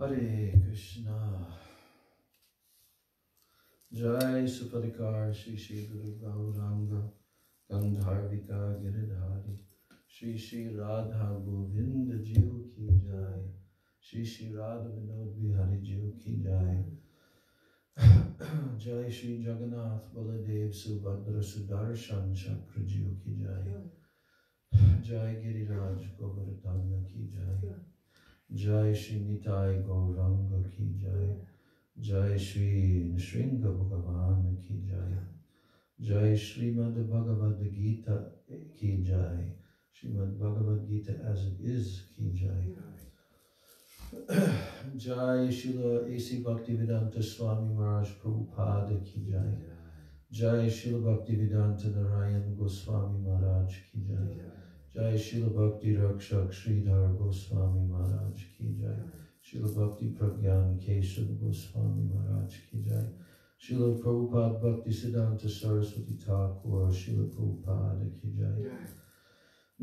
Hare Krishna. Jai Supadikar Shri Shri Guru Gauranga Gandharvika Giridhari Shri Shri Radha Govinda Jiu Ki Jai Shri Shri Radha Vinod Bihari Jiu Ki Jai Jai Shri Jagannath Baladev Subhadra Sudarshan Chakra Jiu Ki Jai Jai Giriraj Govardhana Ki Jai Jai Shri Nitai Gauranga Ki Jai Jai Shri Nrsinga Bhagavan Ki Jai Jai Srimad Bhagavad Gita Ki Jai Srimad Bhagavad Gita as it is Ki Jai Jai Srila A.C. Bhaktivedanta Swami Maharaj Prabhupada Ki Jai Jai Srila Bhaktivedanta Narayan Goswami Maharaj Ki Jai Jai Srila Bhakti Rakshak Sridhar Goswami Maharaj Ki Jai Srila Bhakti Pragyan Keshav Goswami Maharaj Ki Jai Srila Prabhupada Bhakti Siddhanta Saraswati Thakur Srila Prabhupada Ki Jai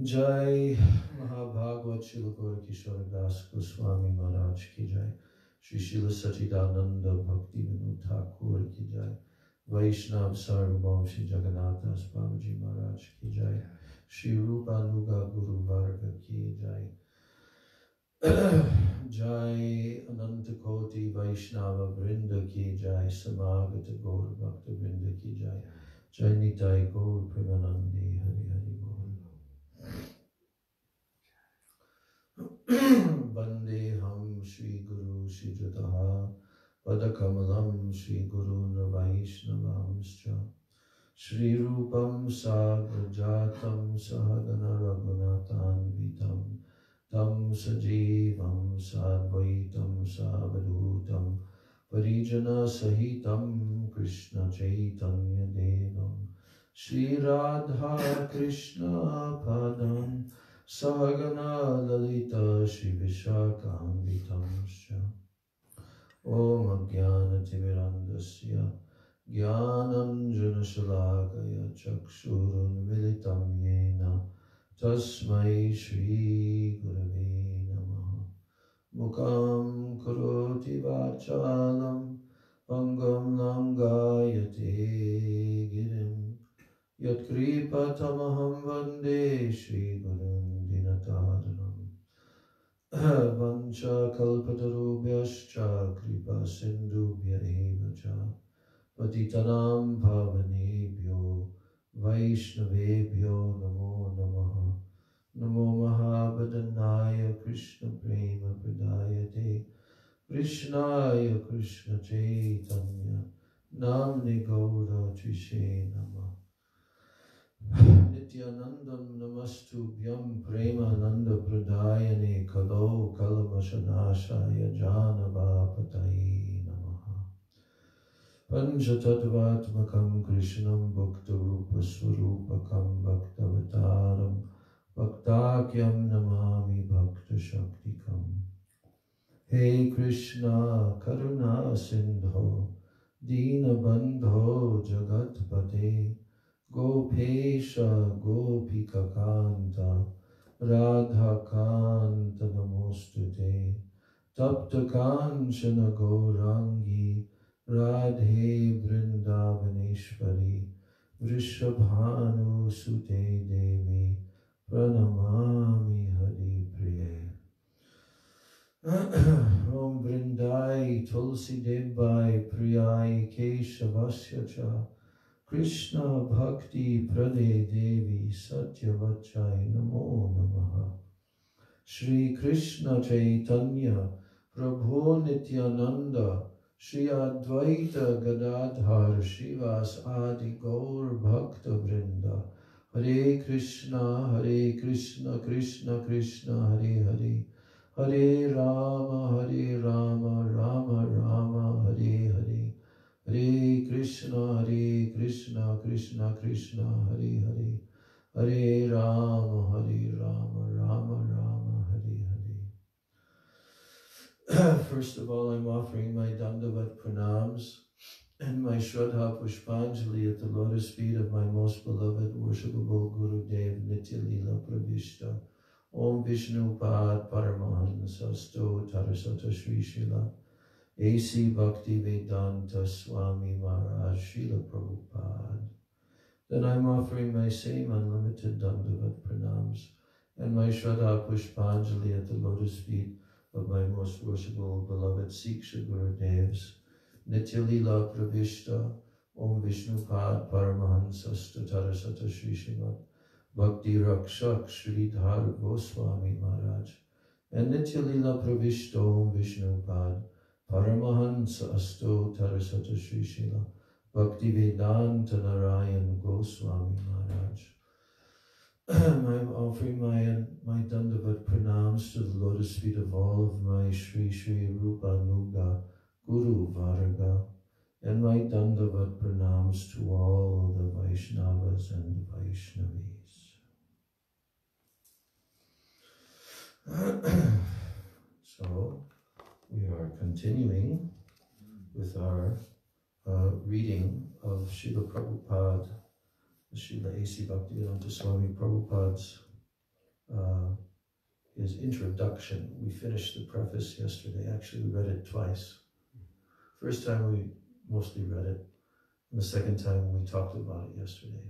Jai Mahabhagavad Srila Gaura Das Goswami Maharaj Ki Jai Shri Srila Sachidananda Bhakti Vinod Thakur Ki Jai Vaishnav Sarvabhaum Shri Jagannatha Babaji Maharaj Ki Jai Shri Rupanuga Guru Varga Ki Jai Jai Ananta Koti Vaishnava Vrinda Ki Jai Samagata Gaur Bhakta Vrinda Ki Jai Jai Nitai Gaur Premanandi Hari Hari Gaur Vandeham Shri Guru Shri Jataha Padakamalam Shri Guru Navaishnavamscha Shri Rupam Sagrajatam Sahagana Raghunathan Vitam Tam Sajivam Sadvaitam Savadhutam Parijana Sahitam Krishna Chaitanya Devam Shri Radha Krishna Padam Sahagana Lalita Shri Vishakam Om Jnana Timirandasya Jnananjana Shalakaya Chakshurun Militam Yena Tasmai Shri Gurave Namaha Mukam Karoti Vachalam Pangam Langayate Girim Yat Kripatamaham Vande Shri Gurun Dinataranam Vancha Kalpatarubhyascha Kripa Sindhubhya Eva Cha Patitanam Pavanebhyo Vaishnavebhyo Namo Namaha Namo Mahabhadanaya Krishna Prema Pradayate Krishnaya Krishna Chaitanya Namni Gaura Trishe Nama Nityanandam Namastubhyam Prema Nanda Pradayane Kalo Kalamashanashaya Janabhapatai Namaha Panchatattvatmakam Krishnam Bhakta Rupa Swarupakam Bhaktavataram Bhaktakyam Namami Bhakta Shaktikam Hey Krishna Karuna Sindho Dina Bandho Jagatpate Gopesha Gopika Kanta Radha Kanta Namostute Tapta Kanchana Gaurangi Radhe Vrindavaneshwari Vrishabhanu Sute Devi Pranamami Hari Priye Om Vrindai Tulsi Devai Priyai Keshavasya Cha Krishna Bhakti Prade Devi Satyavachai Namo Namaha Shri Krishna Chaitanya Prabhu Nityananda Shri Advaita Gadadhar Shivas Adi Gaur Bhakta Vrinda Hare Krishna Krishna Krishna Hare Hare Hare Rama Rama Rama Hare Hare Hare Krishna Krishna Krishna Hare Hare Hare Rama Rama Rama Hare Hare. First of all, I'm offering my Dandavat Pranams and my Shraddha Pushpanjali at the lotus feet of my most beloved worshipable Gurudev Nitya Lila Pravishta. Om Vishnupad Paramahansasto Tarasata Sri Srila A.C. Bhaktivedanta Swami Maharaj Srila Prabhupada. Then I'm offering my same unlimited Dandavat pranams and my Shraddha Pushpanjali at the lotus feet of my most worshipful beloved Siksha Gurudevs, Nityalila Pravishta, Om Vishnupad Paramahansasta Tarasata Sri Srimad Bhakti Rakshak Sridhar Goswami Maharaj, and Nityalila Pravishta Om Vishnupad Paramahansasto Tarasata Sri Srila Bhaktivedanta Narayan Goswami Maharaj. I'm offering my Dandavat pranams to the lotus feet of all of my Sri Sri Rupa Nuga Guru Varga, and my Dandavat pranams to all the Vaishnavas and Vaishnavis. So, we are continuing with our reading of Srila Prabhupada, Srila A.C. Bhaktivedanta Swami Prabhupada's his introduction. We finished the preface yesterday. Actually, we read it twice. First time we mostly read it, and the second time we talked about it yesterday.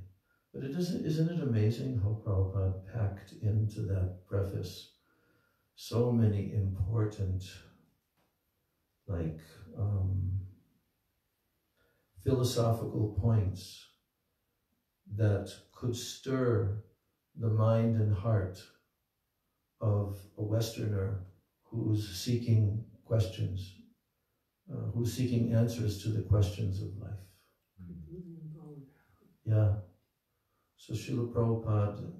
But isn't it amazing how Prabhupada packed into that preface so many important, philosophical points that could stir the mind and heart of a Westerner who's seeking questions, who's seeking answers to the questions of life. Yeah. So Srila Prabhupada,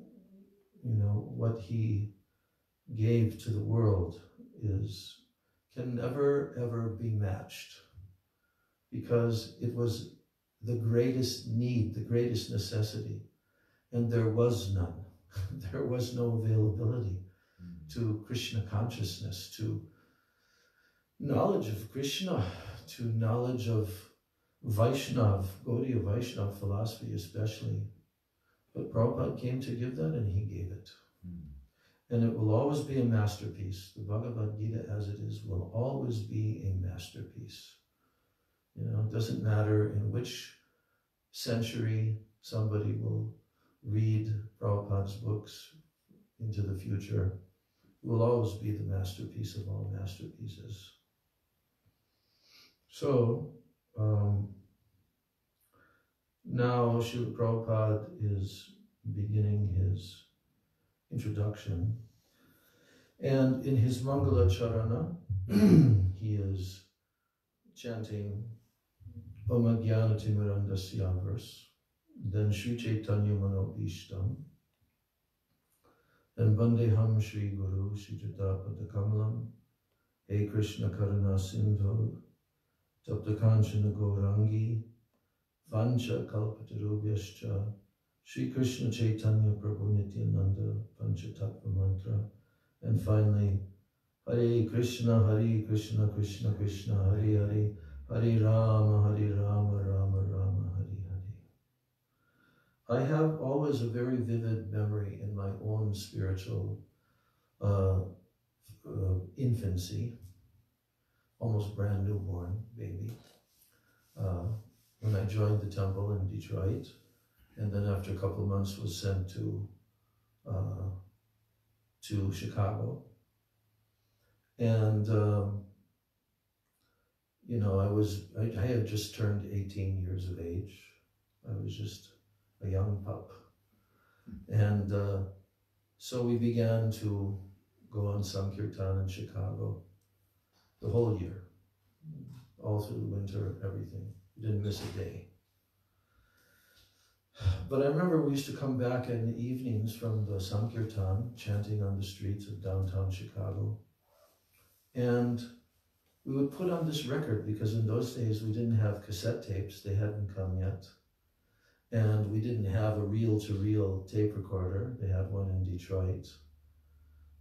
what he gave to the world can never ever be matched, because it was the greatest need, the greatest necessity, and there was none. There was no availability to Krishna consciousness, to knowledge of Krishna, to knowledge of Vaishnav, Gaudiya Vaishnav philosophy especially. But Prabhupada came to give that, and he gave it. And it will always be a masterpiece. The Bhagavad Gita as it is will always be a masterpiece. It doesn't matter in which century somebody will read Prabhupada's books into the future. It will always be the masterpiece of all masterpieces. So, now Srila Prabhupada is beginning his introduction, and in his Mangala Charana, he is chanting Om Jnanatimirandasya verse, then Sri Chaitanya Manobhishtam, then Vandeham Sri Guru Sri Jatapada Kamalam, He Krishna Karuna Sindhu, Taptakanchana Gaurangi, Vancha Kalpatarubhyascha, Sri Krishna Chaitanya Prabhu Nityananda, Panchatattva Mantra, and finally, Hare Krishna, Krishna Krishna, Hare Hare, Hare Rama, Rama Rama, Hare Hare. I have always a very vivid memory in my own spiritual infancy, almost brand newborn baby, when I joined the temple in Detroit, and then after a couple of months was sent to Chicago. And I had just turned 18 years of age. I was just a young pup. And so we began to go on Sankirtan in Chicago the whole year, all through the winter, everything. We didn't miss a day. But I remember we used to come back in the evenings from the Sankirtan, chanting on the streets of downtown Chicago. And we would put on this record, because in those days we didn't have cassette tapes, they hadn't come yet. And we didn't have a reel-to-reel tape recorder, they had one in Detroit.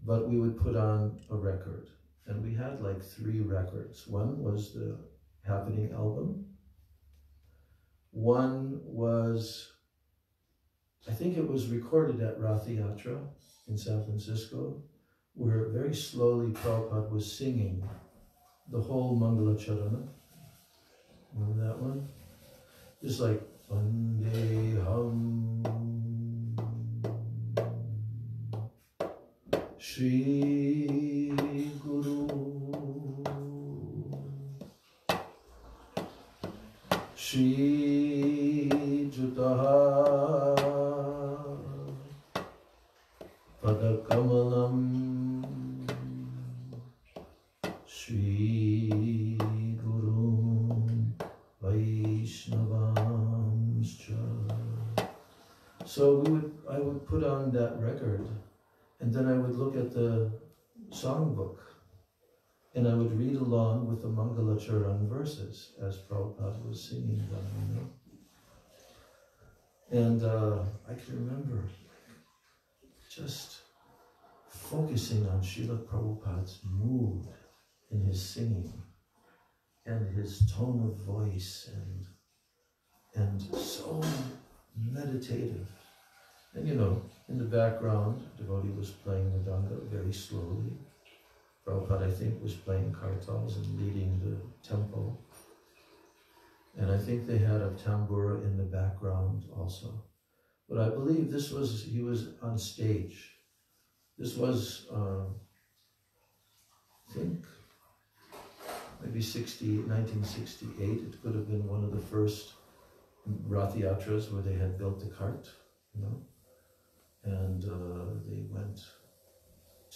But we would put on a record, and we had like 3 records. One was the Happening album. One was, I think it was recorded at Rath Yatra in San Francisco. where very slowly Prabhupada was singing the whole Mangala Charana. Remember that one? Just like Vandeham Shri Guru Shri Jutaha Padakamalam Shri Guru Vaishnavamscha. So I would put on that record, and then I would look at the songbook, and I would read along with the Mangala Charan verses as Prabhupada was singing them, And I can remember just focusing on Srila Prabhupada's mood in his singing and his tone of voice and so meditative. And in the background, devotee was playing Mridanga very slowly. Prabhupada, I think, was playing kartals and leading the tempo. And I think they had a tambura in the background also. But I believe he was on stage. This was, I think, maybe 1968. It could have been one of the first Rath Yatras where they had built the cart, And they went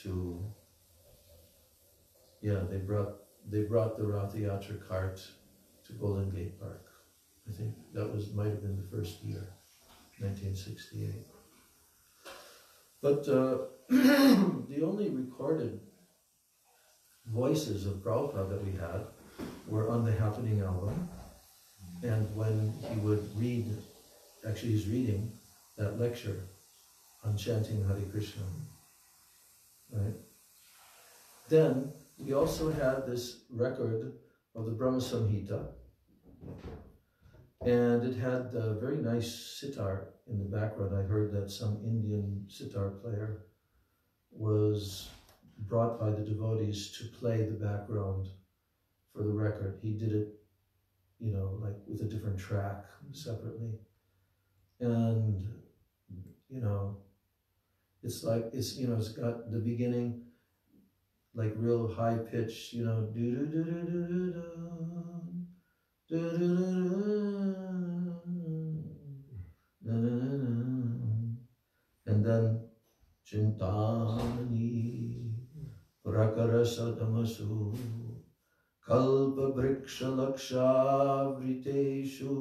to, they brought the Rath Yatra cart to Golden Gate Park. I think that might have been the first year, 1968. But the only recorded voices of Prabhupada that we had were on the Happening album, and when he would read, actually he's reading that lecture on chanting Hare Krishna, right? Then we also had this record of the Brahma Samhita, and it had a very nice sitar in the background. I heard that some Indian sitar player was brought by the devotees to play the background for the record. He did it, like with a different track separately. And, it's like, it's got the beginning, like real high pitch, and then Chintamani Prakarasa Damasu Kalpa Briksha Laksha Vriteshu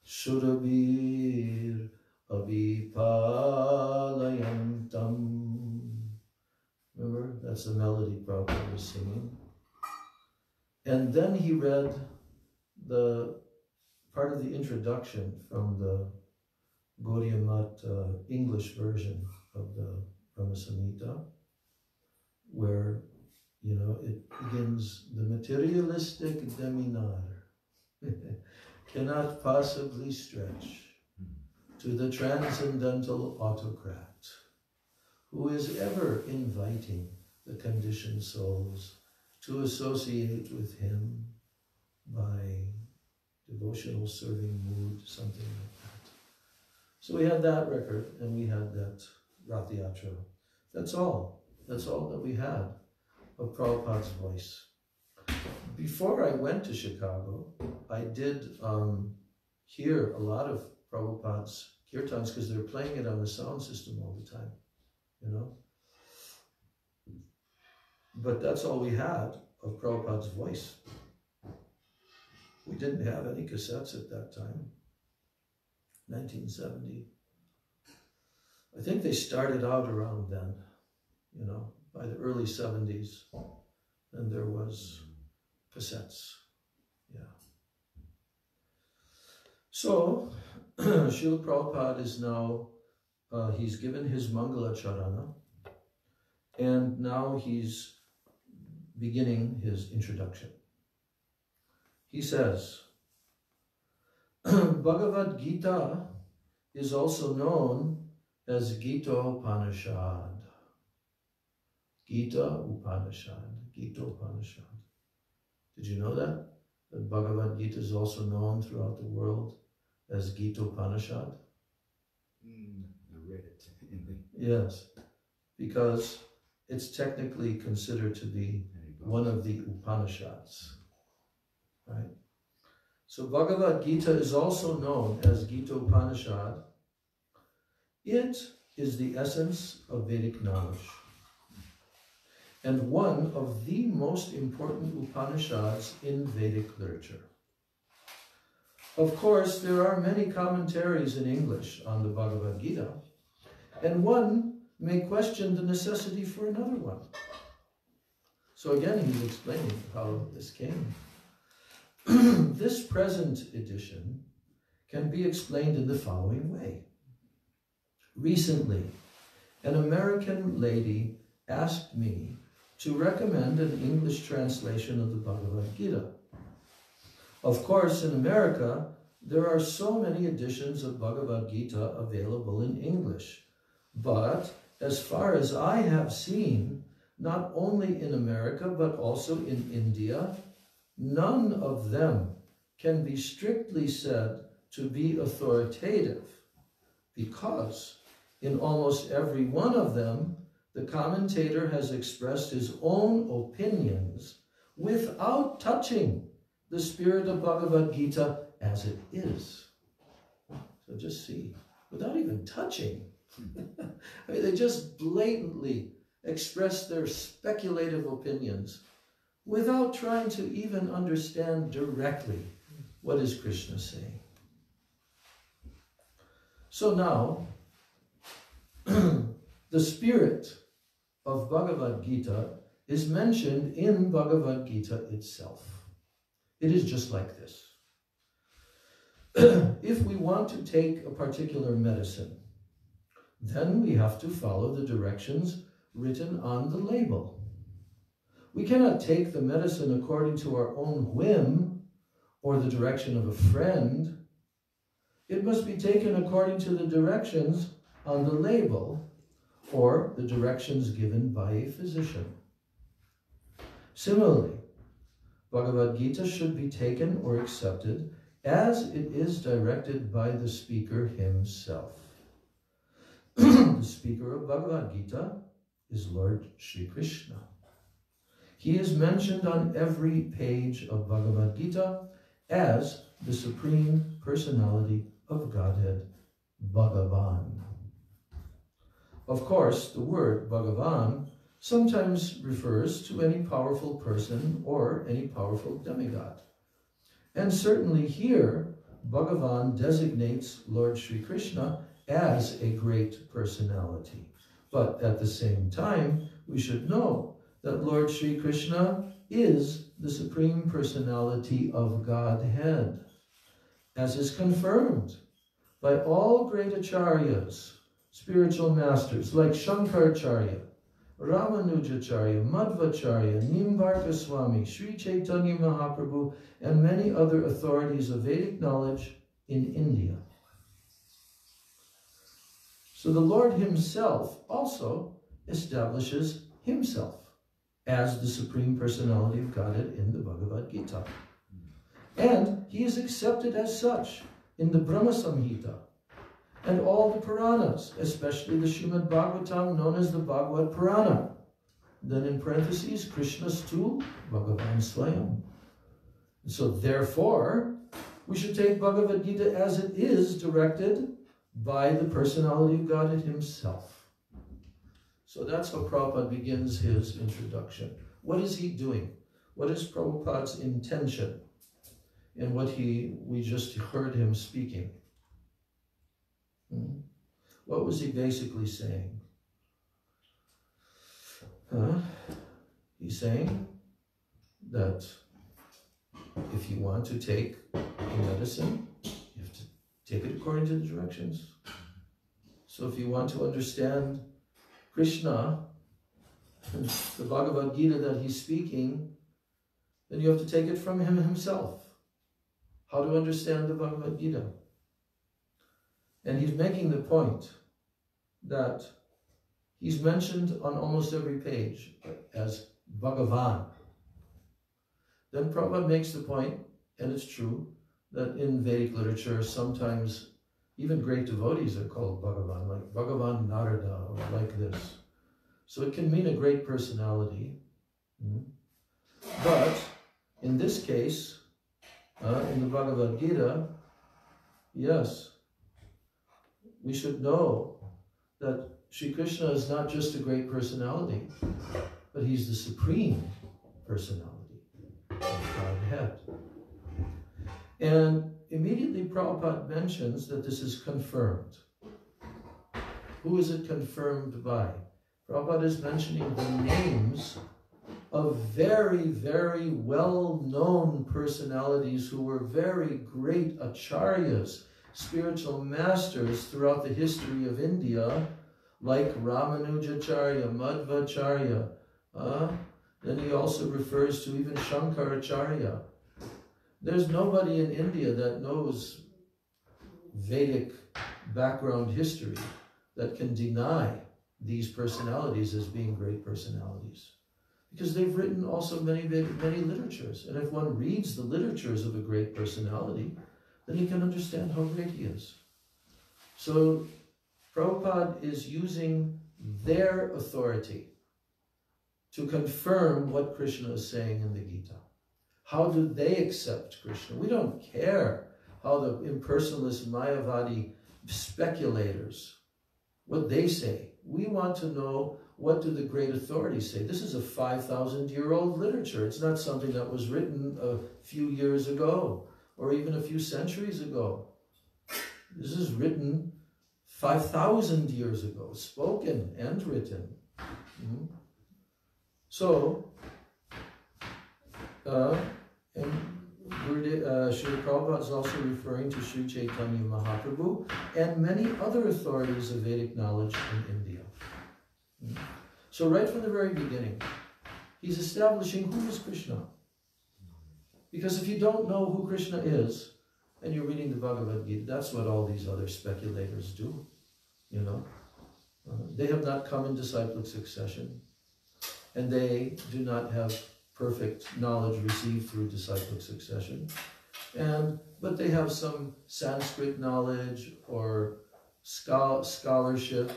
Surabir Avipalayantam. Remember, that's the melody Prabhupada was singing. And then he read the part of the introduction from the Gaudiya Math English version of the Brahma Samhita, where, it begins, the materialistic deminar cannot possibly stretch to the transcendental autocrat, who is ever inviting the conditioned souls to associate with him by devotional serving mood, something like that. So we had that record, and we had that Rath Yatra. That's all. That's all that we had of Prabhupada's voice. Before I went to Chicago, I did hear a lot of Prabhupada's kirtans because they're playing it on the sound system all the time, But that's all we had of Prabhupada's voice. We didn't have any cassettes at that time, 1970. I think they started out around then, by the early 70s, and there was cassettes, So, Srila Prabhupada is now, he's given his Mangala Charana, and now he's beginning his introduction. He says, Bhagavad Gita is also known as Gita Upanishad. Gita Upanishad. Gita Upanishad. Did you know that? That Bhagavad Gita is also known throughout the world as Gita Upanishad? I read it in the... Yes, because it's technically considered to be one of the Upanishads, right? So Bhagavad Gita is also known as Gita Upanishad. It is the essence of Vedic knowledge and one of the most important Upanishads in Vedic literature. Of course, there are many commentaries in English on the Bhagavad Gita, and one may question the necessity for another one. So again, he's explaining how this came. This present edition can be explained in the following way. Recently, an American lady asked me to recommend an English translation of the Bhagavad Gita. Of course, in America, there are so many editions of Bhagavad Gita available in English. But as far as I have seen, not only in America, but also in India, none of them can be strictly said to be authoritative, because in almost every one of them, the commentator has expressed his own opinions without touching the spirit of Bhagavad Gita as it is. So just see, without even touching. I mean, they just blatantly express their speculative opinions without trying to even understand directly what is Krishna saying. So now, the spirit of Bhagavad Gita is mentioned in Bhagavad Gita itself. It is just like this. If we want to take a particular medicine, then we have to follow the directions written on the label. We cannot take the medicine according to our own whim or the direction of a friend. It must be taken according to the directions on the label or the directions given by a physician. Similarly, Bhagavad Gita should be taken or accepted as it is directed by the speaker himself. The speaker of Bhagavad Gita is Lord Sri Krishna. He is mentioned on every page of Bhagavad Gita as the Supreme Personality of Godhead, Bhagavan. Of course, the word Bhagavan sometimes refers to any powerful person or any powerful demigod. And certainly here, Bhagavan designates Lord Sri Krishna as a great personality. But at the same time, we should know that Lord Sri Krishna is the Supreme Personality of Godhead, as is confirmed by all great acharyas, spiritual masters like Shankaracharya, Ramanujacharya, Madhvacharya, Nimbarka Swami, Sri Chaitanya Mahaprabhu, and many other authorities of Vedic knowledge in India. So the Lord himself also establishes himself as the Supreme Personality of Godhead in the Bhagavad Gita. And he is accepted as such in the Brahma Samhita and all the Puranas, especially the Srimad Bhagavatam known as the Bhagavad Purana. Then in parentheses, Krishna's stool, Bhagavan Swayam. So therefore, we should take Bhagavad Gita as it is directed by the personality of Godhead himself. So that's how Prabhupada begins his introduction. What is he doing? What is Prabhupada's intention in what we just heard him speaking? What was he basically saying? He's saying that if you want to take a medicine, you have to take it according to the directions. So if you want to understand Krishna, the Bhagavad Gita that he's speaking, then you have to take it from him himself. How to understand the Bhagavad Gita. And he's making the point that He's mentioned on almost every page as Bhagavan. Then Prabhupada makes the point, and it's true, that in Vedic literature, sometimes even great devotees are called Bhagavan, like Bhagavan Narada, or like this. So it can mean a great personality. But in this case, in the Bhagavad Gita, yes, we should know that Sri Krishna is not just a great personality, but he's the supreme personality of Godhead. And immediately Prabhupada mentions that this is confirmed. Who is it confirmed by? Prabhupada is mentioning the names of very, very well-known personalities who were very great acharyas, spiritual masters throughout the history of India, like Ramanujacharya, Madhvacharya. Then he also refers to even Shankaracharya. There's nobody in India that knows Vedic background history that can deny these personalities as being great personalities. Because they've written also many literatures. And if one reads the literatures of a great personality, then you can understand how great he is. So Prabhupada is using their authority to confirm what Krishna is saying in the Gita. How do they accept Krishna? We don't care how the impersonalist Mayavadi speculators, what they say. We want to know, what do the great authorities say? This is a 5,000-year-old literature. It's not something that was written a few years ago or even a few centuries ago. This is written 5,000 years ago, spoken and written. So, and Srila Prabhupada is also referring to Sri Chaitanya Mahaprabhu and many other authorities of Vedic knowledge in India. So right from the very beginning, he's establishing who is Krishna. Because if you don't know who Krishna is, and you're reading the Bhagavad Gita, that's what all these other speculators do, you know. They have not come in disciplic succession, and they do not have perfect knowledge received through disciplic succession. But they have some Sanskrit knowledge or scholarship,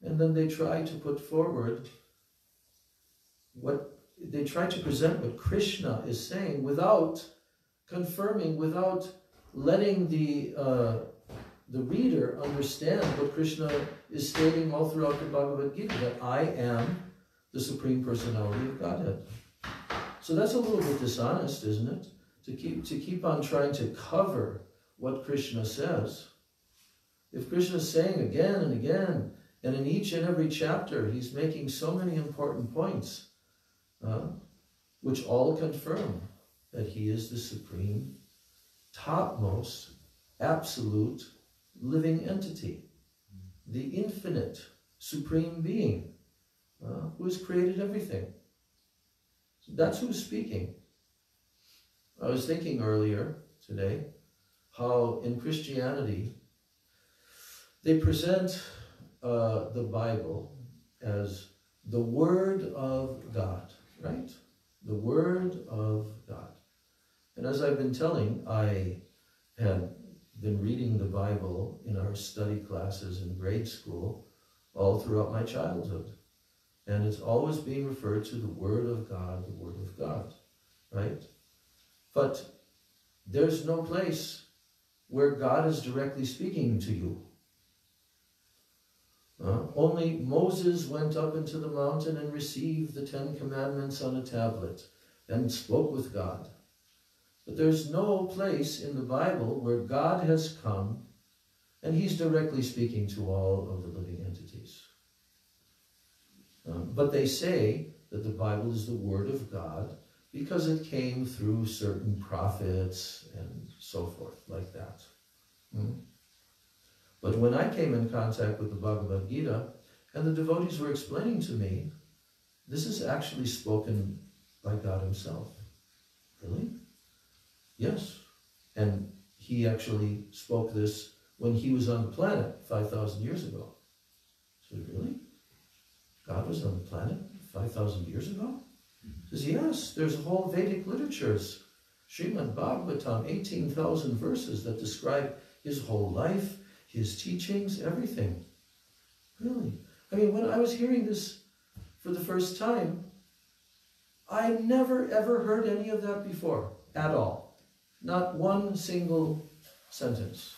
and then they try to put forward they try to present what Krishna is saying without confirming, without letting the reader understand what Krishna is stating all throughout the Bhagavad Gita, that I am the Supreme Personality of Godhead. So that's a little bit dishonest, isn't it? To keep on trying to cover what Krishna says. If Krishna is saying again and again, and in each and every chapter, he's making so many important points, which all confirm that he is the supreme, topmost, absolute, living entity, the infinite, supreme being, who has created everything. So that's who's speaking. I was thinking earlier today how in Christianity they present the Bible as the Word of God, right? The Word of God. And as I've been telling, I had been reading the Bible in our study classes in grade school all throughout my childhood. And it's always being referred to the Word of God, the Word of God, right? But there's no place where God is directly speaking to you. Only Moses went up into the mountain and received the 10 Commandments on a tablet and spoke with God. But there's no place in the Bible where God has come and he's directly speaking to all of the living entities. But they say that the Bible is the Word of God because it came through certain prophets and so forth, like that. But when I came in contact with the Bhagavad Gita, and the devotees were explaining to me, this is actually spoken by God himself. Really? Yes. And he actually spoke this when he was on the planet 5,000 years ago. So really? God was on the planet 5,000 years ago? He says, yes, there's whole Vedic literatures. Srimad Bhagavatam, 18,000 verses that describe his whole life, his teachings, everything. Really. I mean, when I was hearing this for the first time, I never ever heard any of that before, at all. Not one single sentence.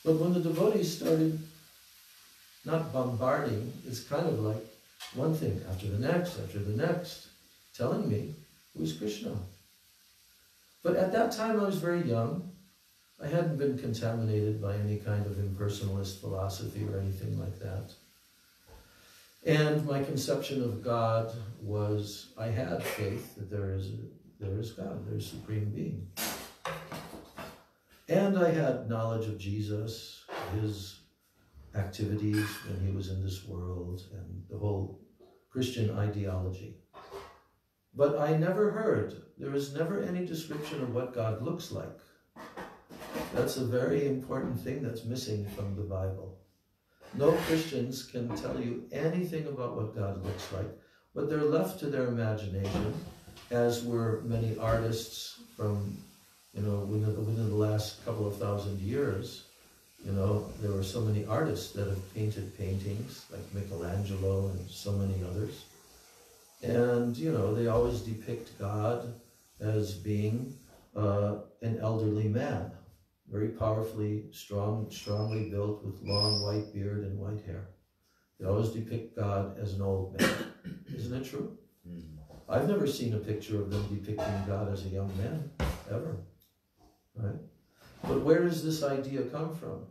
But when the devotees started not bombarding, it's kind of like one thing after the next, telling me who's Krishna. But at that time I was very young. I hadn't been contaminated by any kind of impersonalist philosophy or anything like that. And my conception of God was, I had faith that there is God, there is Supreme Being. And I had knowledge of Jesus, his activities when he was in this world, and the whole Christian ideology. But I never heard, there was never any description of what God looks like. That's a very important thing that's missing from the Bible. No Christians can tell you anything about what God looks like, but they're left to their imagination, as were many artists from, within the last couple of thousand years. There were so many artists that have painted paintings, like Michelangelo and so many others. And, they always depict God as being an elderly man, very powerfully, strongly built with long white beard and white hair. They always depict God as an old man. Isn't it true? I've never seen a picture of them depicting God as a young man, ever. Right? But where does this idea come from?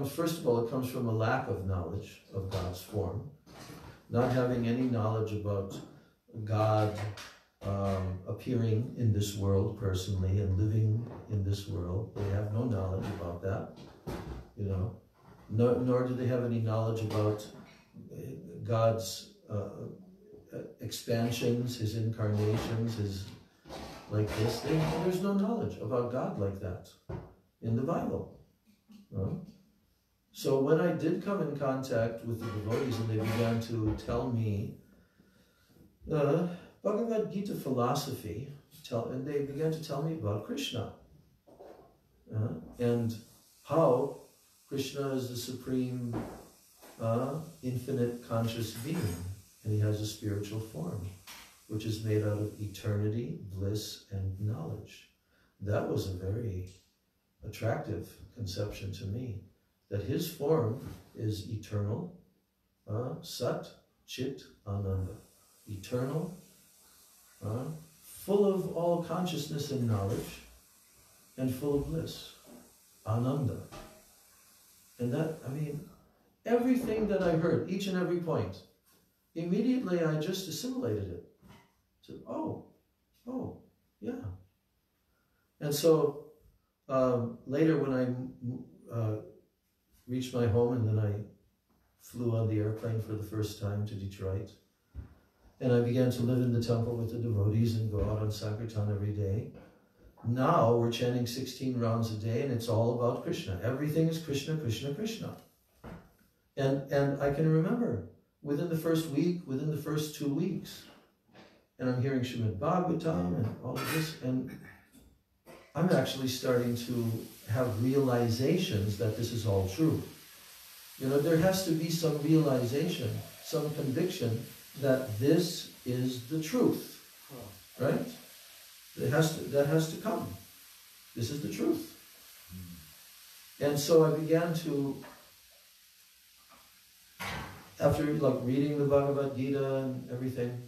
First of all, it comes from a lack of knowledge of God's form. Not having any knowledge about God appearing in this world personally and living in this world. They have no knowledge about that, nor do they have any knowledge about God's expansions, his incarnations, his like this. There's no knowledge about God like that in the Bible. So when I did come in contact with the devotees and they began to tell me Bhagavad Gita philosophy, and they began to tell me about Krishna and how Krishna is the supreme infinite conscious being, and he has a spiritual form which is made out of eternity, bliss, and knowledge. That was a very attractive conception to me, that his form is eternal, Sat, Chit, Ananda, eternal, full of all consciousness and knowledge, and full of bliss, Ananda. And that, everything that I heard, each and every point, immediately I just assimilated it. Said, oh, yeah. And so later when I reached my home, and then I flew on the airplane for the first time to Detroit, and I began to live in the temple with the devotees and go out on Sankirtan every day. Now we're chanting 16 rounds a day, and it's all about Krishna. Everything is Krishna, Krishna, Krishna. And I can remember within the first week, within the first 2 weeks, and I'm hearing Srimad Bhagavatam and all of this, and I'm actually starting to have realizations that this is all true. There has to be some realization, some conviction that this is the truth, right? That has to come. This is the truth. And so I began to, after reading the Bhagavad Gita and everything,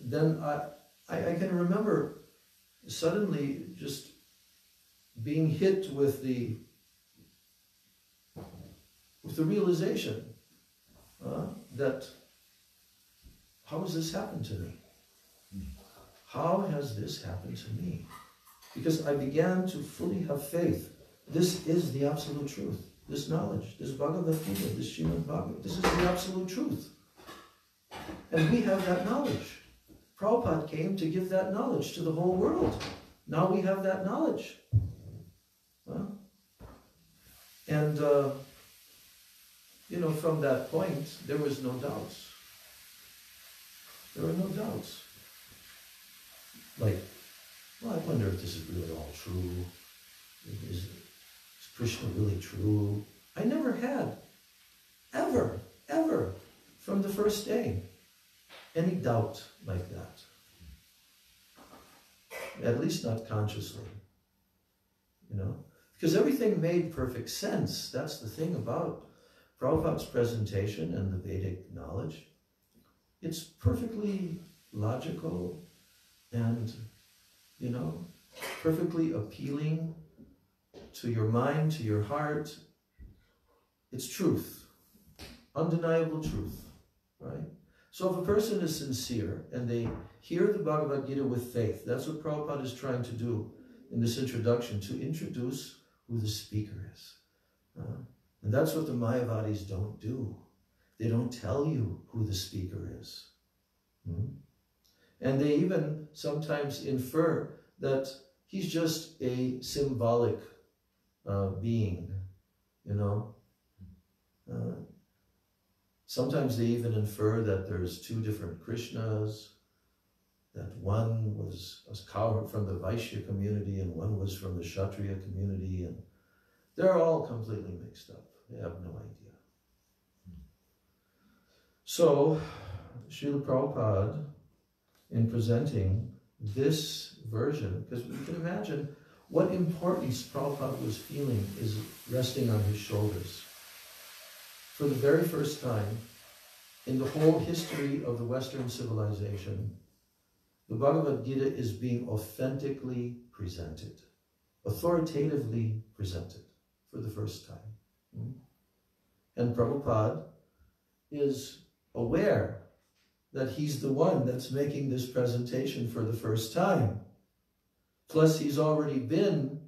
then I can remember suddenly just being hit with the realization that how has this happened to me? How has this happened to me? Because I began to fully have faith. This is the absolute truth. This knowledge, this Bhagavad Gita, this Srimad Bhagavad, this is the absolute truth. And we have that knowledge. Prabhupada came to give that knowledge to the whole world. Now we have that knowledge. you know, from that point, there was no doubts. There were no doubts. Like, well, I wonder if this is really all true. Is Krishna really true? I never had, ever, from the first day, any doubt like that. At least not consciously, you know? Because everything made perfect sense. That's the thing about Prabhupada's presentation and the Vedic knowledge. It's perfectly logical and, you know, perfectly appealing to your mind, to your heart. It's truth, undeniable truth, right? So if a person is sincere and they hear the Bhagavad Gita with faith, that's what Prabhupada is trying to do in this introduction, to introduce who the speaker is. And that's what the Mayavadis don't do. They don't tell you who the speaker is. And they even sometimes infer that he's just a symbolic being, you know. Sometimes they even infer that there's two different Krishnas, that one was a cowherd from the Vaishya community and one was from the Kshatriya community, and they're all completely mixed up. They have no idea. So, Srila Prabhupada, in presenting this version, because we can imagine what importance Prabhupada was feeling is resting on his shoulders. For the very first time in the whole history of the Western civilization, the Bhagavad Gita is being authentically presented, authoritatively presented for the first time. And Prabhupada is aware that he's the one that's making this presentation for the first time. Plus, he's already been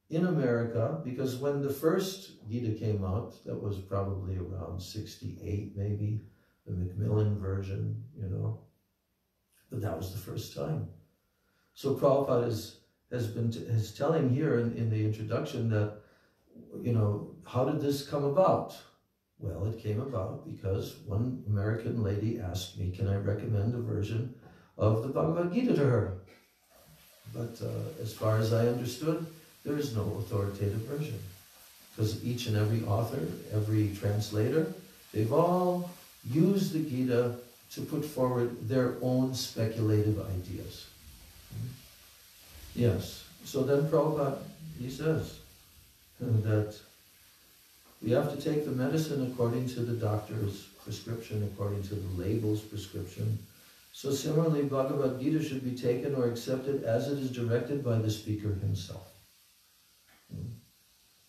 in America, because when the first Gita came out, that was probably around 68 maybe, the Macmillan version, you know. But that was the first time. So Prabhupada is telling here in the introduction that, you know, how did this come about? Well, it came about because one American lady asked me, can I recommend a version of the Bhagavad Gita to her? But as far as I understood, there is no authoritative version. Because each and every author, every translator, they've all used the Gita to put forward their own speculative ideas. Yes. So then Prabhupada, he says that we have to take the medicine according to the doctor's prescription, according to the label's prescription. So similarly, Bhagavad Gita should be taken or accepted as it is directed by the speaker himself.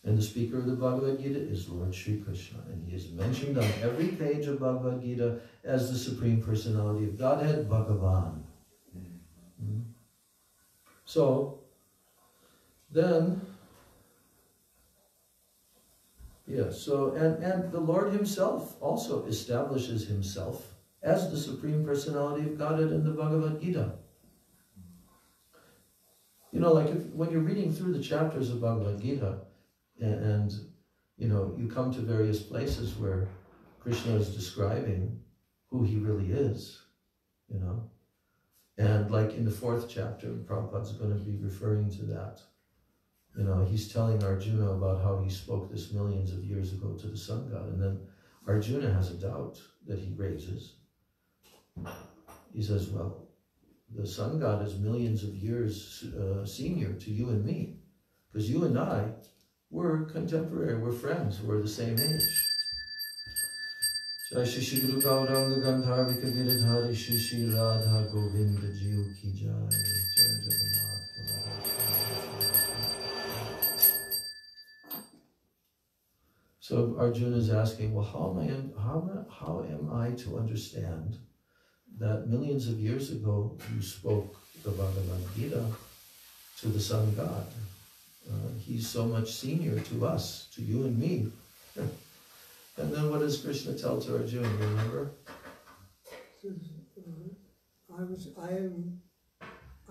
And the speaker of the Bhagavad Gita is Lord Sri Krishna, and he is mentioned on every page of Bhagavad Gita as the Supreme Personality of Godhead, Bhagavan. So, then, and the Lord himself also establishes himself as the Supreme Personality of Godhead in the Bhagavad Gita. You know, like when you're reading through the chapters of Bhagavad Gita, and you know, you come to various places where Krishna is describing who he really is, you know. And like in the 4th chapter, Prabhupada's going to be referring to that. You know, he's telling Arjuna about how he spoke this millions of years ago to the sun god. And then Arjuna has a doubt that he raises. He says, well, the sun god is millions of years senior to you and me. Because you and I, we're contemporary, we're friends, we're the same age. Jai Shri Guru Gauranga Gandharvika Giridhari Shri Shri Radha Govinda Jiu Ki Jai. Jai Jagannath. So Arjuna is asking, well, how am I to understand that millions of years ago you spoke the Bhagavad Gita to the sun god? He's so much senior to us, to you and me. And then what does Krishna tell to Arjuna, remember? I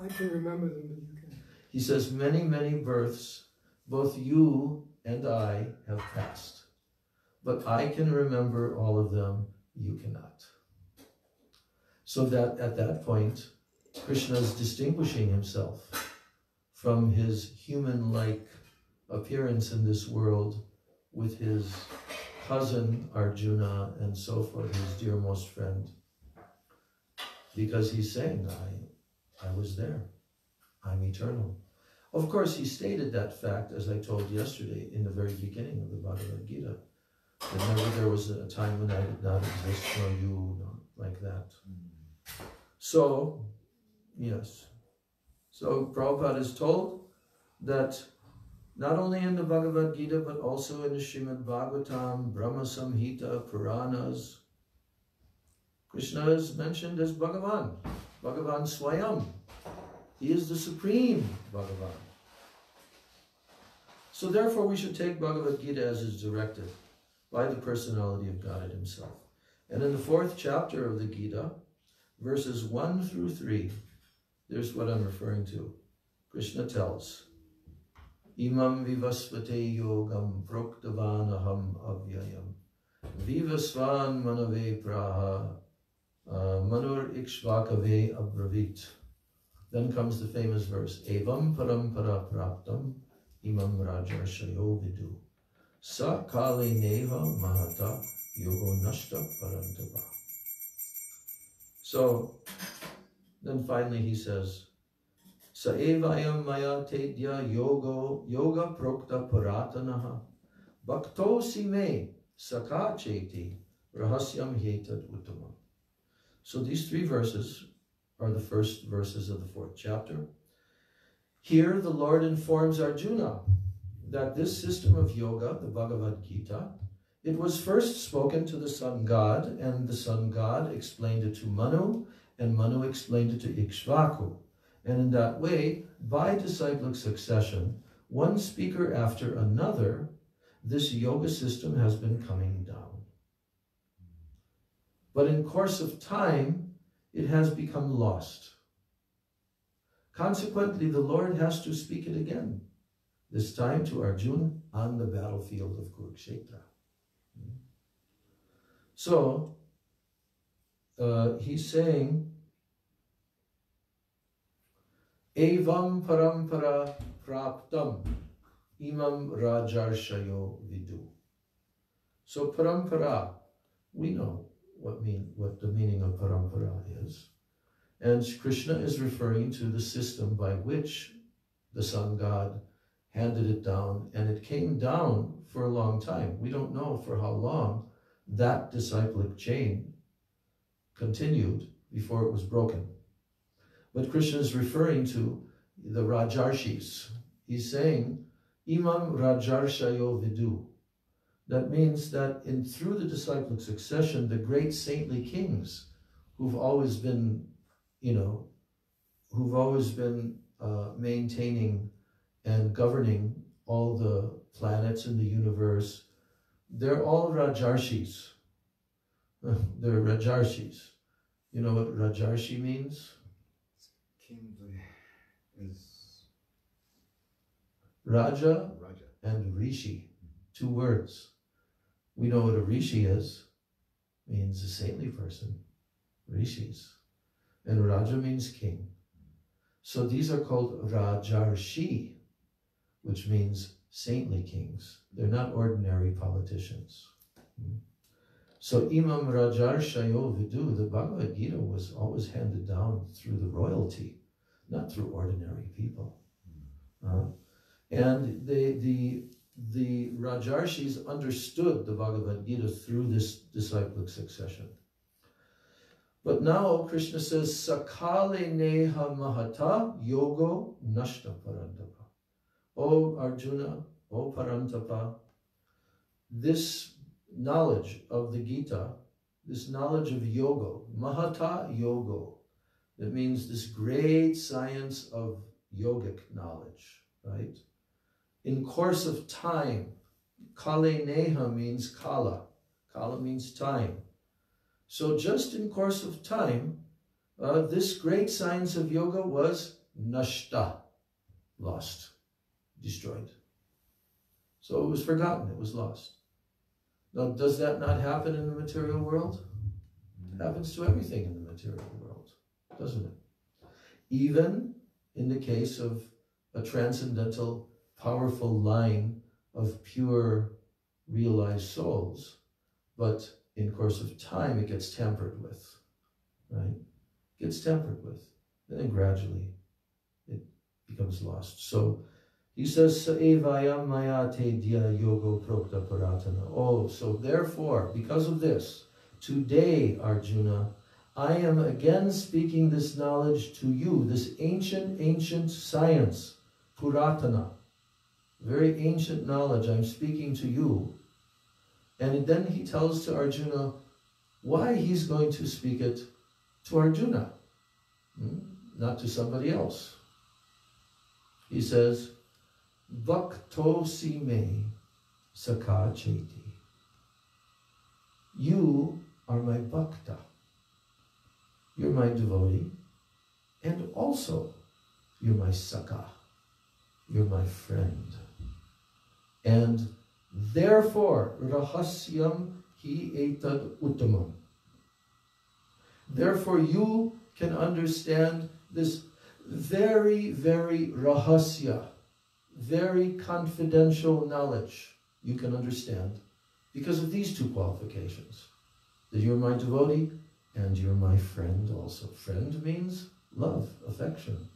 can remember them, but you can. He says, many, many births, both you and I have passed. but I can remember all of them, you cannot. So that at that point, Krishna is distinguishing himself from his human-like appearance in this world with his cousin Arjuna and so forth, his dearmost friend. Because he's saying, I was there. I'm eternal. Of course, he stated that fact, as I told yesterday, in the very beginning of the Bhagavad Gita. That never there was a time when I did not exist, nor you, like that. So, yes. So Prabhupada is told that not only in the Bhagavad Gita, but also in the Srimad Bhagavatam, Brahma Samhita, Puranas, Krishna is mentioned as Bhagavan, Bhagavan Swayam. He is the supreme Bhagavan. So therefore we should take Bhagavad Gita as is directed by the personality of God himself. And in the 4th chapter of the Gita, verses 1 through 3, there's what I'm referring to. Krishna tells, Imam vivasvate yogam proktavanaham avyayam vivasvan manave praha manur ikshvakave abravit. Then comes the famous verse, Evam parampara praptam imam rajarshayo vidu sa kale neha mahata yogo nashta parantava. So, then finally he says, Sa evayam maya tedya yoga prokta puratanaha bhakto sime sakha cheti rahasyam hetad uttamam. So these 3 verses are the first verses of the 4th chapter. Here the Lord informs Arjuna that this system of yoga, the Bhagavad Gita, it was first spoken to the sun god, and the sun god explained it to Manu, and Manu explained it to Ikshvaku. And in that way, by disciplic succession, one speaker after another, this yoga system has been coming down. But in course of time, it has become lost. Consequently, the Lord has to speak it again, this time to Arjuna on the battlefield of Kurukshetra. So, he's saying, Evam parampara praptam imam rajarshayo vidu. So parampara, we know what the meaning of parampara is. And Krishna is referring to the system by which the sun god handed it down, and it came down for a long time. We don't know for how long that disciplic chain continued before it was broken. But Krishna is referring to the Rajarshis. He's saying, Imam Rajarshayo Vidu. That means that through the disciplic succession, the great saintly kings who've always been, maintaining and governing all the planets in the universe, they're all Rajarshis. They're Rajarshis. You know what Rajarshi means? Kingly is Raja and Rishi, 2 words. We know what a Rishi is. Means a saintly person. Rishis. And Raja means king. So these are called Rajarshi, which means saintly kings. They're not ordinary politicians. So Imam Rajarshayo Vidu, the Bhagavad Gita was always handed down through the royalty, not through ordinary people. And the Rajarshis understood the Bhagavad Gita through this disciplic succession. But now Krishna says, Sakale neha mahata yogo nashta parantapa. O Arjuna, O Parantapa, this knowledge of the Gita, this knowledge of yoga, mahata yogo, that means this great science of yogic knowledge, right? In course of time, kale neha means kala. Kala means time. So just in course of time, this great science of yoga was nashta, lost, destroyed. So it was forgotten, it was lost. Now, does that not happen in the material world? It happens to everything in the material world, doesn't it? Even in the case of a transcendental, powerful line of pure, realized souls, but in course of time it gets tampered with, right? It gets tampered with, and then gradually it becomes lost. So he says, Saevayam maya te dhya yogo prokta paratana. Oh, so therefore, because of this, today, Arjuna, I am again speaking this knowledge to you, this ancient science, Puratana, very ancient knowledge I'm speaking to you. And then he tells to Arjuna why he's going to speak it to Arjuna, not to somebody else. He says, Bhakto si me sakha cheti. You are my bhakta. You're my devotee. And also, you're my sakha. You're my friend. And therefore, rahasyam hi etad uttamam. Therefore, you can understand this very, very rahasya, very confidential knowledge you can understand because of these two qualifications. That you're my devotee and you're my friend also. Friend means love, affection.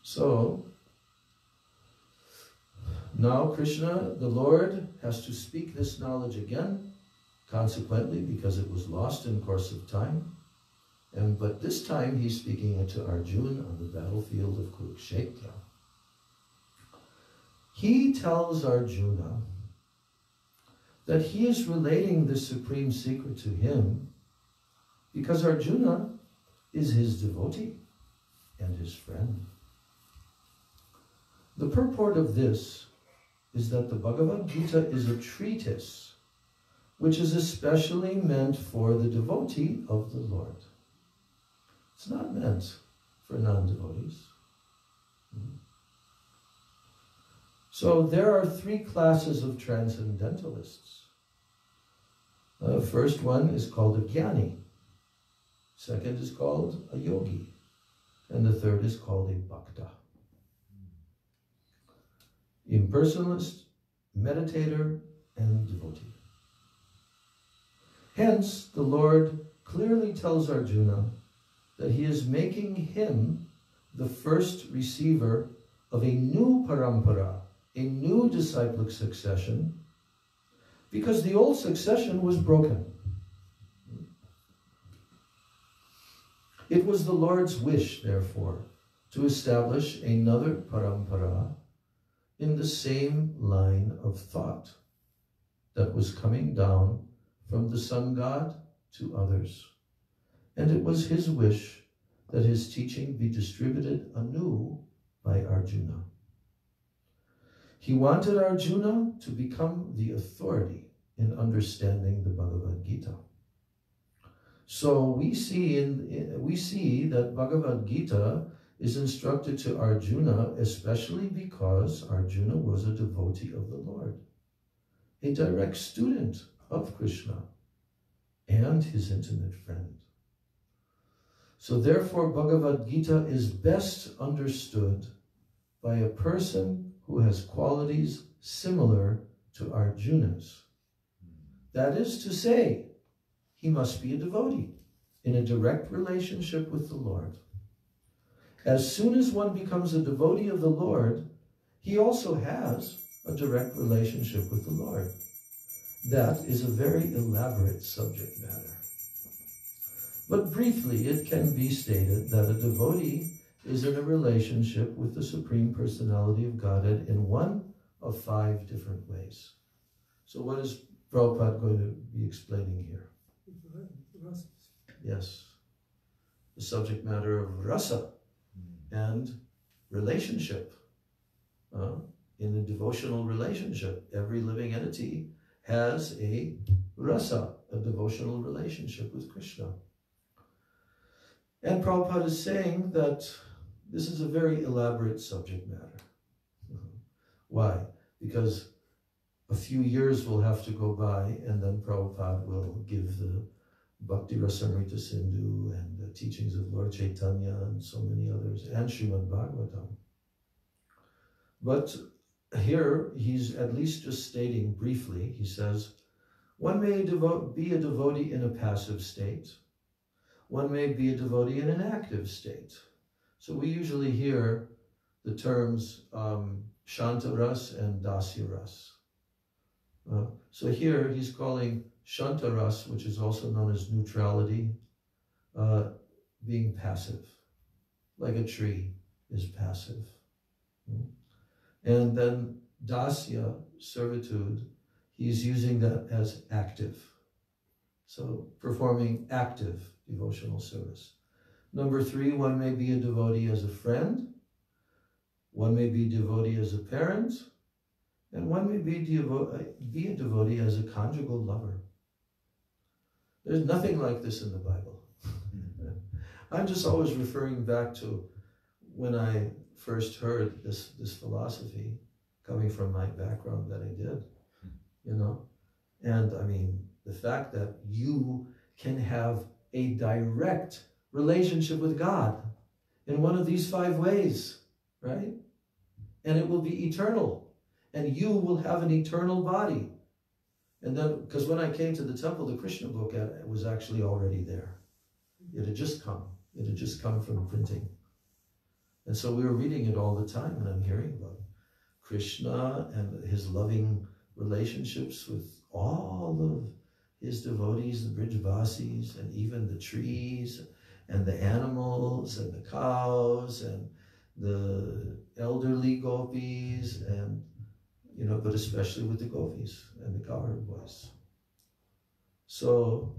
So, now Krishna, the Lord, has to speak this knowledge again, consequently, because it was lost in course of time. But this time he's speaking it to Arjuna on the battlefield of Kurukshetra. He tells Arjuna that he is relating this supreme secret to him because Arjuna is his devotee and his friend. The purport of this is that the Bhagavad Gita is a treatise which is especially meant for the devotee of the Lord. It's not meant for non-devotees. So there are three classes of transcendentalists. First one is called a jnani. Second is called a yogi. And the third is called a bhakta. Impersonalist, meditator, and devotee. Hence, the Lord clearly tells Arjuna that he is making him the first receiver of a new parampara, a new disciplic succession, because the old succession was broken. It was the Lord's wish, therefore, to establish another parampara in the same line of thought that was coming down from the sun god to others. And it was his wish that his teaching be distributed anew by Arjuna. He wanted Arjuna to become the authority in understanding the Bhagavad Gita. So we see that Bhagavad Gita is instructed to Arjuna, especially because Arjuna was a devotee of the Lord, a direct student of Krishna, and his intimate friend. So therefore, Bhagavad Gita is best understood by a person who has qualities similar to Arjuna's. That is to say, he must be a devotee in a direct relationship with the Lord. As soon as one becomes a devotee of the Lord, he also has a direct relationship with the Lord. That is a very elaborate subject matter. But briefly, it can be stated that a devotee is in a relationship with the Supreme Personality of Godhead in one of 5 different ways. So what is Prabhupada going to be explaining here? Yes. The subject matter of rasa and relationship. In a devotional relationship, every living entity has a rasa, a devotional relationship with Krishna. And Prabhupada is saying that this is a very elaborate subject matter. Why? Because a few years will have to go by, and then Prabhupada will give the Bhakti Rasamrita Sindhu and the teachings of Lord Chaitanya and so many others, and Srimad Bhagavatam. But here he's at least just stating briefly, he says, one may be a devotee in a passive state. One may be a devotee in an active state. So we usually hear the terms Shanta Ras and Dasya Ras. So here he's calling Shanta Ras, which is also known as neutrality, being passive, like a tree is passive. And then Dasya, servitude, he's using that as active. So performing active devotional service. Number 3, one may be a devotee as a friend, one may be a devotee as a parent, and one may be a devotee as a conjugal lover. There's nothing like this in the Bible. I'm just always referring back to when I first heard this philosophy coming from my background that I did, you know. And I mean, the fact that you can have a direct relationship with God in one of these 5 ways, right? And it will be eternal. And you will have an eternal body. And then, because when I came to the temple, the Krishna book was actually already there. It had just come. It had just come from printing. And so we were reading it all the time, and I'm hearing about Krishna and his loving relationships with all of his devotees, the Brijvasis, and even the trees, and the animals, and the cows, and the elderly gopis, and, you know, but especially with the gopis and the cowherd boys. So,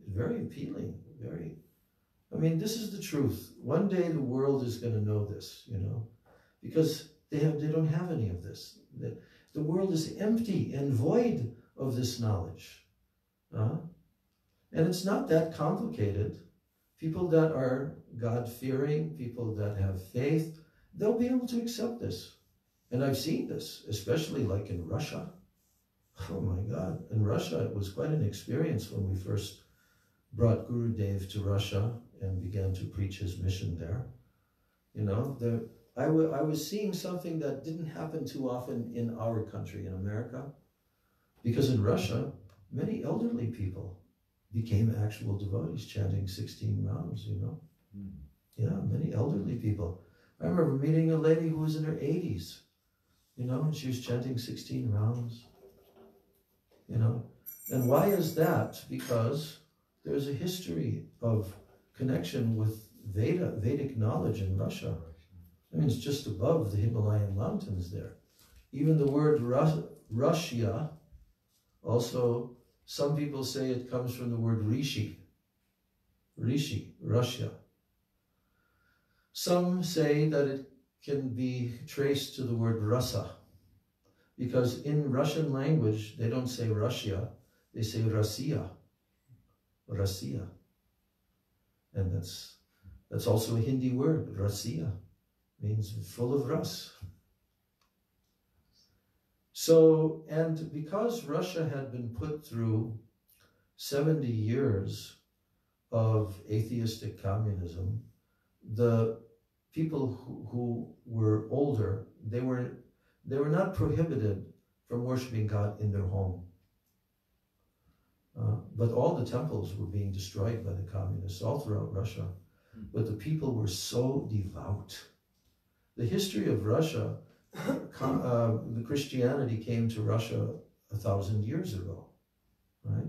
very appealing, very. I mean, this is the truth. One day the world is going to know this, you know, because they don't have any of this. The world is empty and void of this knowledge. And it's not that complicated. People that are God-fearing, people that have faith, they'll be able to accept this. And I've seen this, especially like in Russia. Oh my God, in Russia it was quite an experience when we first brought Gurudev to Russia and began to preach his mission there. You know, I was seeing something that didn't happen too often in our country, in America, because in Russia, many elderly people became actual devotees, chanting 16 rounds, you know. Yeah, many elderly people. I remember meeting a lady who was in her 80s, you know, and she was chanting 16 rounds, you know. And why is that? Because there's a history of connection with Vedic knowledge in Russia. I mean, it's just above the Himalayan mountains there. Even the word Russia, also, some people say it comes from the word Rishi. Rishi, Russia. Some say that it can be traced to the word Rasa, because in Russian language, they don't say Russia, they say Россия. Россия. And that's also a Hindi word, Россия, means full of ras. So, and because Russia had been put through 70 years of atheistic communism, the people who were older, they were not prohibited from worshiping God in their home. But all the temples were being destroyed by the communists all throughout Russia. But the people were so devout. The history of Russia, the Christianity came to Russia 1,000 years ago, right?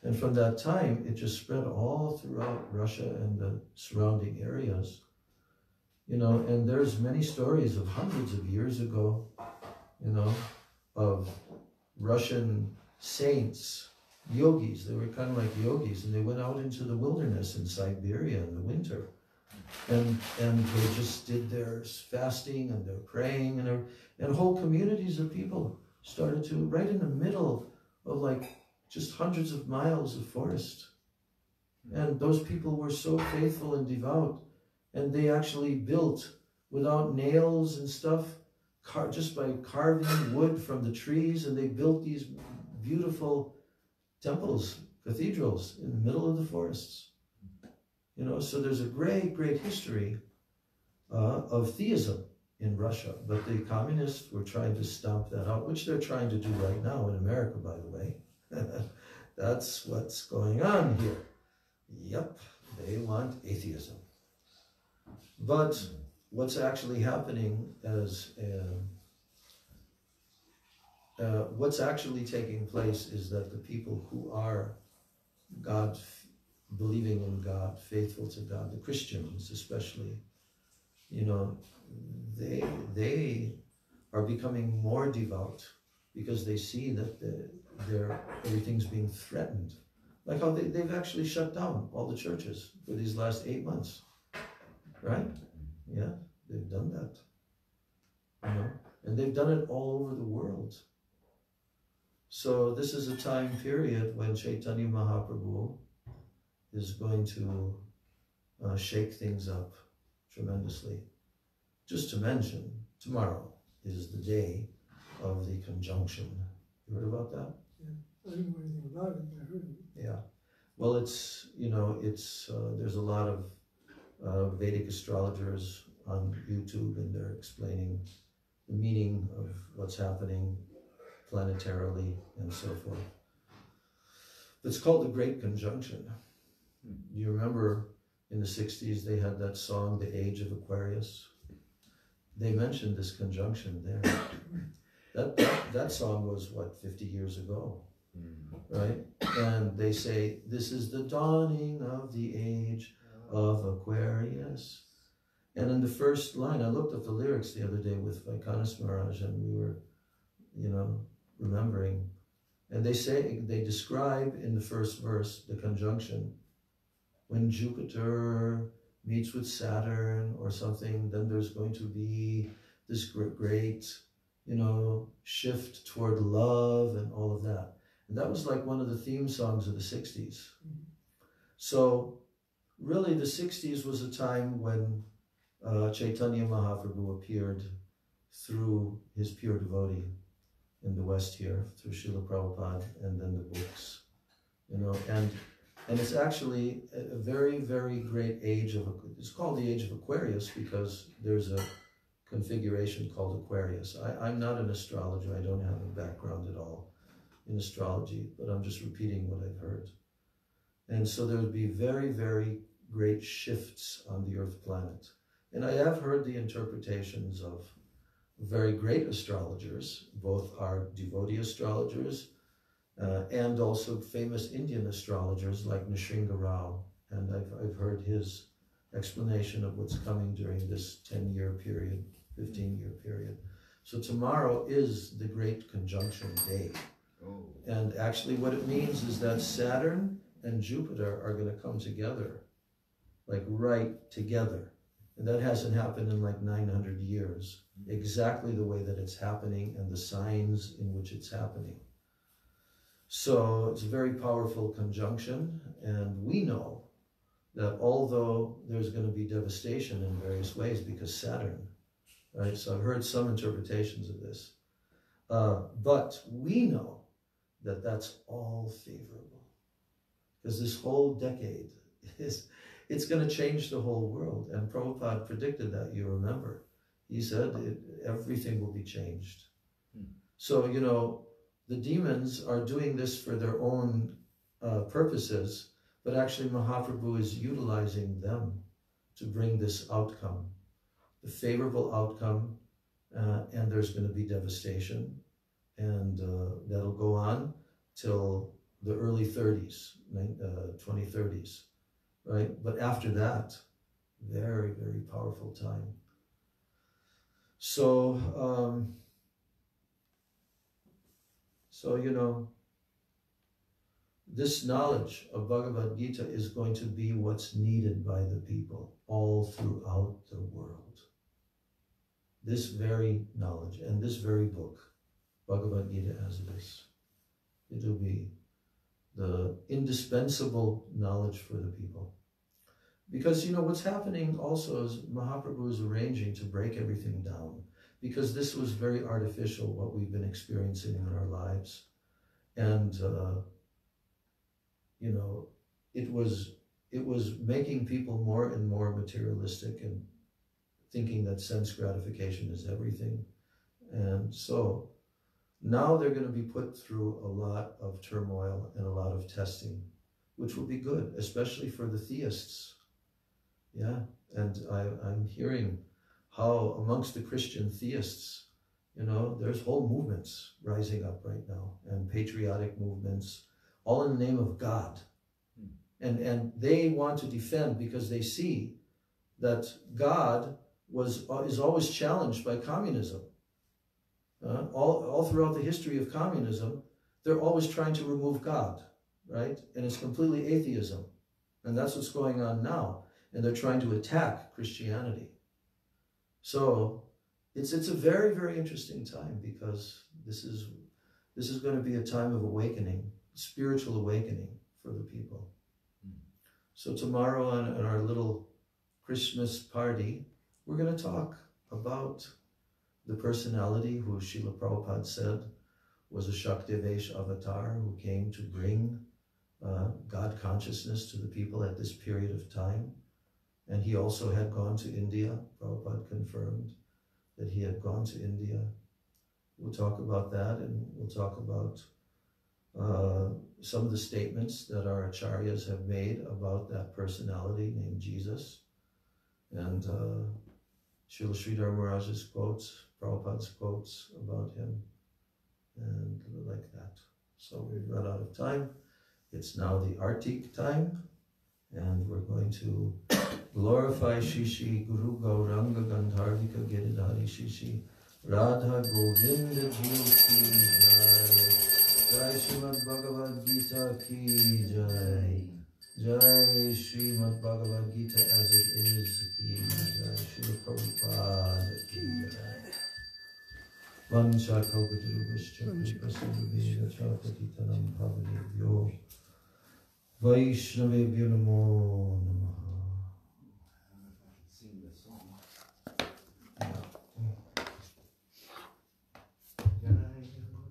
And from that time, it just spread all throughout Russia and the surrounding areas. You know, and there's many stories of hundreds of years ago, you know, of Russian saints, yogis. They were kind of like yogis, and they went out into the wilderness in Siberia in the winter. And they just did their fasting and their praying, and whole communities of people started to, right in the middle of like just hundreds of miles of forest. And those people were so faithful and devout, and they actually built, without nails and stuff, just by carving wood from the trees, and they built these beautiful temples, cathedrals in the middle of the forests. You know, so there's a great, great history of theism in Russia, but the communists were trying to stomp that out, which they're trying to do right now in America, by the way. That's what's going on here. Yep, they want atheism. But what's actually happening what's actually taking place is that the people who are God, believing in God, faithful to God, the Christians especially, you know, they are becoming more devout because they see that everything's being threatened. Like how they've actually shut down all the churches for these last 8 months, right? Yeah, they've done that, you know, and they've done it all over the world. So this is a time period when Chaitanya Mahaprabhu is going to shake things up tremendously. Just to mention, tomorrow is the day of the conjunction. You heard about that? Yeah, I didn't know anything about it, but I heard it. Yeah. Well, it's, you know, it's, there's a lot of Vedic astrologers on YouTube, and they're explaining the meaning of what's happening planetarily and so forth. It's called the Great Conjunction. You remember in the 60s they had that song, The Age of Aquarius? They mentioned this conjunction there. That song was, what, 50 years ago, right? And they say, this is the dawning of the age of Aquarius. And in the first line, I looked up the lyrics the other day with Vaikanas Maharaj, and we were, you know, remembering. And they describe in the first verse the conjunction. When Jupiter meets with Saturn or something, then there's going to be this great, you know, shift toward love and all of that. And that was like one of the theme songs of the 60s. So really the 60s was a time when Chaitanya Mahaprabhu appeared through his pure devotee in the West here, through Srila Prabhupada, and then the books, you know, and it's actually a very, very great age of, it's called the age of Aquarius because there's a configuration called Aquarius. I'm not an astrologer, I don't have a background at all in astrology, but I'm just repeating what I've heard. And so there would be very, very great shifts on the Earth planet. And I have heard the interpretations of very great astrologers, both are devotee astrologers, and also famous Indian astrologers like Nrsimha Rao. And I've heard his explanation of what's coming during this 10-year period, 15-year period. So tomorrow is the great conjunction day. Oh. And actually what it means is that Saturn and Jupiter are going to come together, like right together. And that hasn't happened in like 900 years, exactly the way that it's happening and the signs in which it's happening. So it's a very powerful conjunction, and we know that although there's going to be devastation in various ways because Saturn, right? So I've heard some interpretations of this, but we know that that's all favorable because this whole decade it's going to change the whole world, and Prabhupada predicted that, you remember. He said everything will be changed. So, you know, the demons are doing this for their own purposes, but actually Mahaprabhu is utilizing them to bring this outcome, the favorable outcome, and there's going to be devastation, and that'll go on till the early 30s, 2030s, right? But after that, very, very powerful time. So, you know, this knowledge of Bhagavad Gita is going to be what's needed by the people all throughout the world. This very knowledge and this very book, Bhagavad Gita as it is, it will be the indispensable knowledge for the people. Because, you know, what's happening also is Mahaprabhu is arranging to break everything down. because this was very artificial, what we've been experiencing in our lives. And, you know, it was making people more and more materialistic and thinking that sense gratification is everything. And so now they're going to be put through a lot of turmoil and a lot of testing, which will be good, especially for the theists. Yeah, and I'm hearing how amongst the Christian theists, you know, there's whole movements rising up right now, and patriotic movements, all in the name of God. And they want to defend because they see that God is always challenged by communism. All throughout the history of communism, they're always trying to remove God, right? And it's completely atheism. And that's what's going on now. And they're trying to attack Christianity. So it's a very, very interesting time, because this is going to be a time of awakening, spiritual awakening for the people. So tomorrow on our little Christmas party, we're going to talk about the personality who Srila Prabhupada said was a Shaktivesh avatar who came to bring God consciousness to the people at this period of time. And he also had gone to India. Prabhupada confirmed that he had gone to India. We'll talk about that, and we'll talk about some of the statements that our acharyas have made about that personality named Jesus. And Srila Sridhar Maharaj's quotes, Prabhupada's quotes about him, and like that. So we've run out of time. It's now the Artik time, and we're going to glorify Shishi Guru Gauranga Gandharvika Giridhari Shishi Radha Govinda Ji Ki Jai. Jai Srimad Bhagavad Gita Ki Jai. Jai Srimad Bhagavad Gita as it is Ki Jai. Srila Prabhupada Ki Jai. Vancha Kalpatarubhascha Kripasindhubheda Chapatitanam Pavanebhyo Vaishnavebhyo Namo Namaha.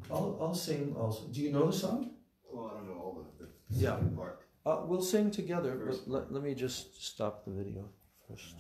I'll sing also. Do you know the song? Well, I don't know all the yeah. part. We'll sing together, but let me just stop the video first.